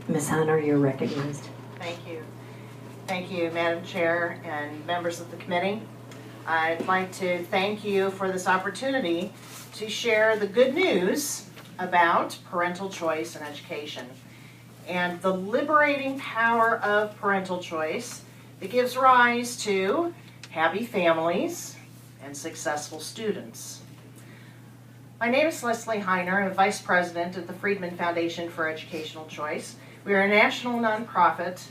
Ms. Hiner, you're recognized. Thank you. Thank you, Madam Chair and members of the committee. I'd like to thank you for this opportunity to share the good news about parental choice in education and the liberating power of parental choice that gives rise to happy families and successful students. My name is Leslie Hiner. I'm Vice President at the Friedman Foundation for Educational Choice. We are a national nonprofit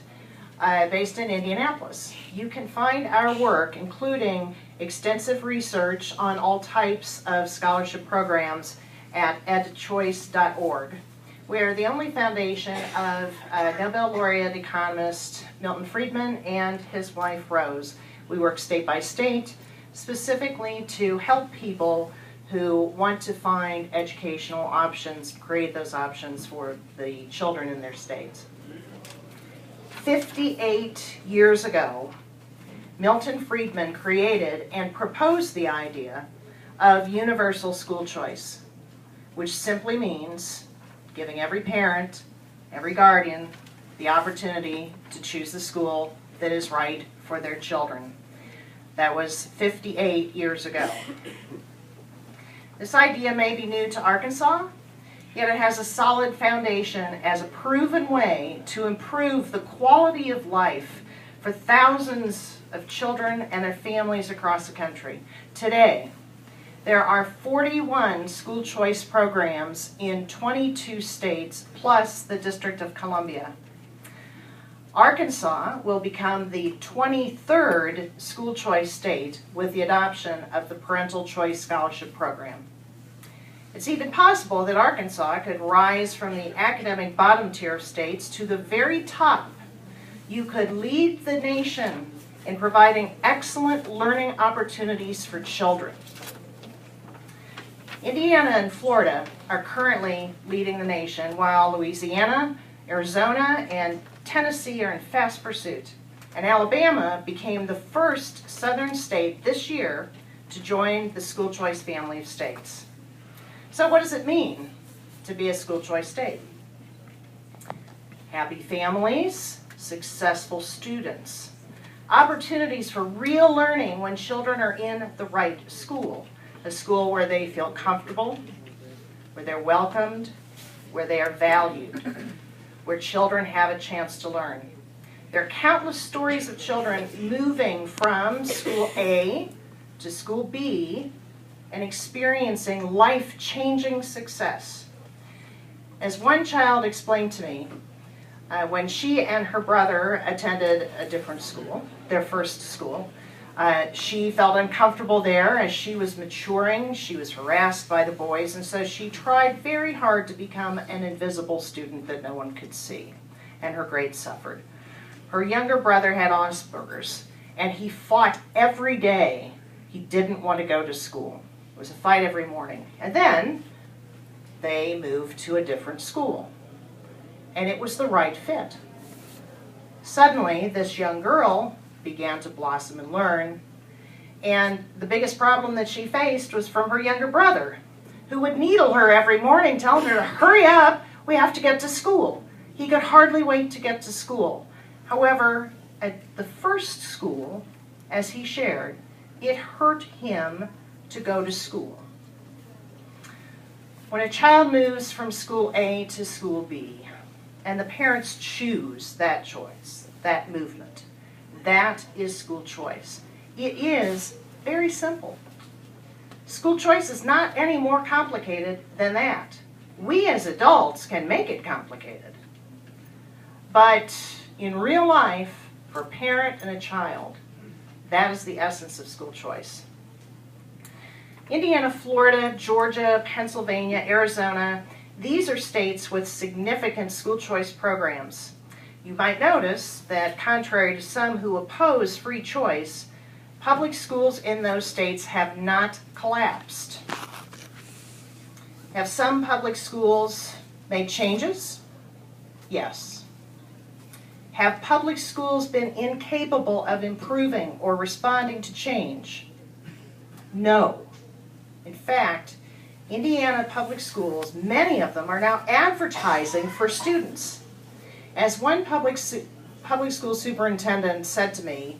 based in Indianapolis. You can find our work, including extensive research on all types of scholarship programs, at edchoice.org. We are the only foundation of Nobel laureate economist Milton Friedman and his wife Rose. We work state by state, specifically to help people who want to find educational options, create those options for the children in their states. 58 years ago, Milton Friedman created and proposed the idea of universal school choice, which simply means giving every parent, every guardian, the opportunity to choose the school that is right for their children. That was 58 years ago. This idea may be new to Arkansas, yet it has a solid foundation as a proven way to improve the quality of life for thousands of children and their families across the country. Today, there are 41 school choice programs in 22 states, plus the District of Columbia. Arkansas will become the 23rd school choice state with the adoption of the Parental Choice Scholarship Program. It's even possible that Arkansas could rise from the academic bottom tier of states to the very top. You could lead the nation in providing excellent learning opportunities for children. Indiana and Florida are currently leading the nation, while Louisiana, Arizona, and Tennessee are in fast pursuit. And Alabama became the first southern state this year to join the school choice family of states. So what does it mean to be a school choice state? Happy families, successful students, opportunities for real learning when children are in the right school, a school where they feel comfortable, where they're welcomed, where they are valued, where children have a chance to learn. There are countless stories of children moving from school A to school B and experiencing life-changing success. As one child explained to me, when she and her brother attended a different school, their first school, she felt uncomfortable there as she was maturing. She was harassed by the boys, and so she tried very hard to become an invisible student that no one could see, and her grades suffered. Her younger brother had Asperger's, and he fought every day. He didn't want to go to school. It was a fight every morning. And then they moved to a different school, and it was the right fit. Suddenly, this young girl began to blossom and learn, and the biggest problem that she faced was from her younger brother, who would needle her every morning, telling her to hurry up, we have to get to school. He could hardly wait to get to school. However, at the first school, as he shared, it hurt him to go to school. When a child moves from school A to school B, and the parents choose that choice, that movement, that is school choice. It is very simple. School choice is not any more complicated than that. We as adults can make it complicated. But in real life, for a parent and a child, that is the essence of school choice. Indiana, Florida, Georgia, Pennsylvania, Arizona, these are states with significant school choice programs. You might notice that contrary to some who oppose free choice, public schools in those states have not collapsed. Have some public schools made changes? Yes. Have public schools been incapable of improving or responding to change? No. In fact, Indiana public schools, many of them are now advertising for students. As one public school superintendent said to me,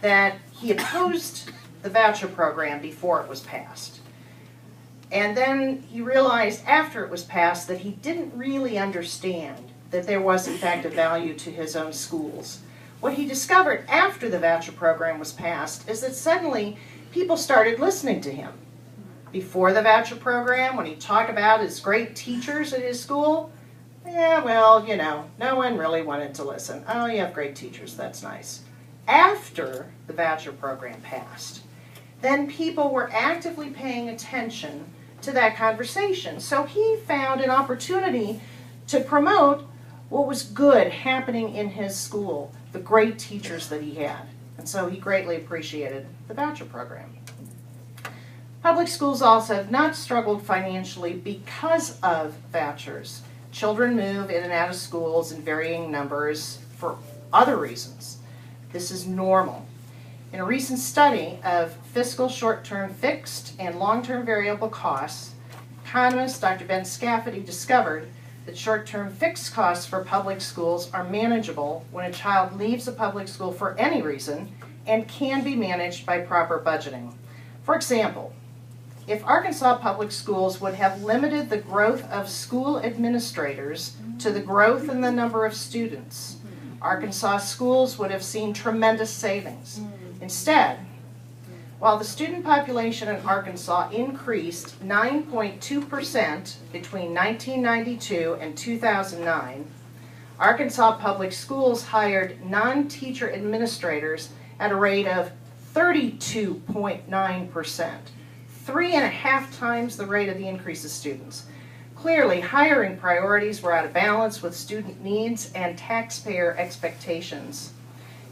that he opposed the voucher program before it was passed. And then he realized after it was passed that he didn't really understand that there was in fact a value to his own schools. What he discovered after the voucher program was passed is that suddenly people started listening to him. Before the voucher program, when he talked about his great teachers at his school, yeah, well, you know, no one really wanted to listen. Oh, you have great teachers, that's nice. After the voucher program passed, then people were actively paying attention to that conversation. So he found an opportunity to promote what was good happening in his school, the great teachers that he had. And so he greatly appreciated the voucher program. Public schools also have not struggled financially because of vouchers. Children move in and out of schools in varying numbers for other reasons. This is normal. In a recent study of fiscal short-term fixed and long-term variable costs, economist Dr. Ben Scafferty discovered that short-term fixed costs for public schools are manageable when a child leaves a public school for any reason and can be managed by proper budgeting. For example, if Arkansas public schools would have limited the growth of school administrators to the growth in the number of students, Arkansas schools would have seen tremendous savings. Instead, while the student population in Arkansas increased 9.2% between 1992 and 2009, Arkansas public schools hired non-teacher administrators at a rate of 32.9%, 3.5 times the rate of the increase of students. Clearly, hiring priorities were out of balance with student needs and taxpayer expectations.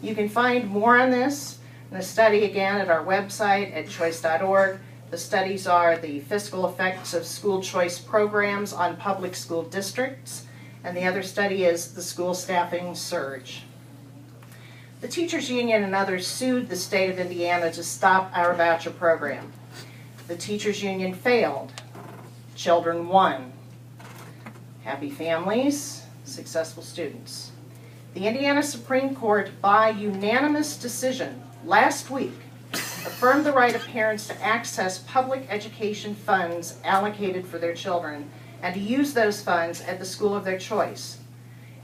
You can find more on this in the study again at our website at choice.org. The studies are the fiscal effects of school choice programs on public school districts, and the other study is the school staffing surge. The teachers union and others sued the state of Indiana to stop our voucher program. The teachers union failed. Children won. Happy families, successful students. The Indiana Supreme Court, by unanimous decision last week, affirmed the right of parents to access public education funds allocated for their children and to use those funds at the school of their choice.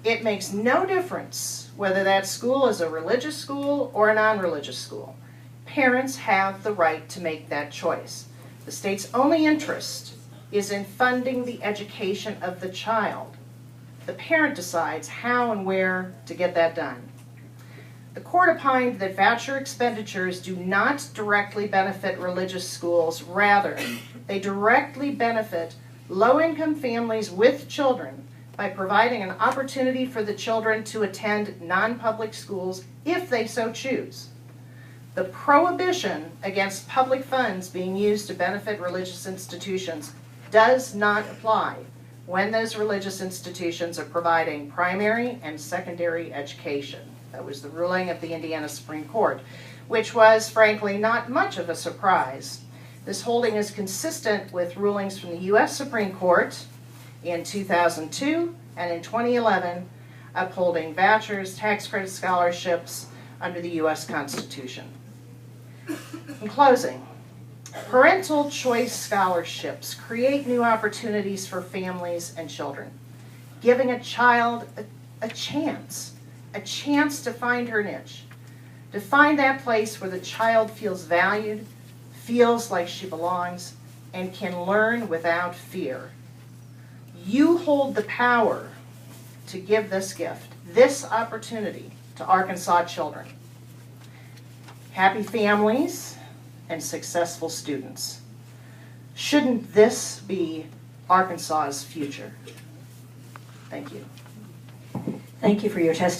It makes no difference whether that school is a religious school or a non-religious school. Parents have the right to make that choice. The state's only interest is in funding the education of the child. The parent decides how and where to get that done. The court opined that voucher expenditures do not directly benefit religious schools. Rather, they directly benefit low-income families with children by providing an opportunity for the children to attend non-public schools if they so choose. The prohibition against public funds being used to benefit religious institutions does not apply when those religious institutions are providing primary and secondary education. That was the ruling of the Indiana Supreme Court, which was, frankly, not much of a surprise. This holding is consistent with rulings from the U.S. Supreme Court in 2002 and in 2011, upholding vouchers, tax credit scholarships under the U.S. Constitution. In closing, parental choice scholarships create new opportunities for families and children, giving a child a chance to find her niche, to find that place where the child feels valued, feels like she belongs, and can learn without fear. You hold the power to give this gift, this opportunity to Arkansas children. Happy families and successful students. Shouldn't this be Arkansas's future? Thank you. Thank you for your testimony.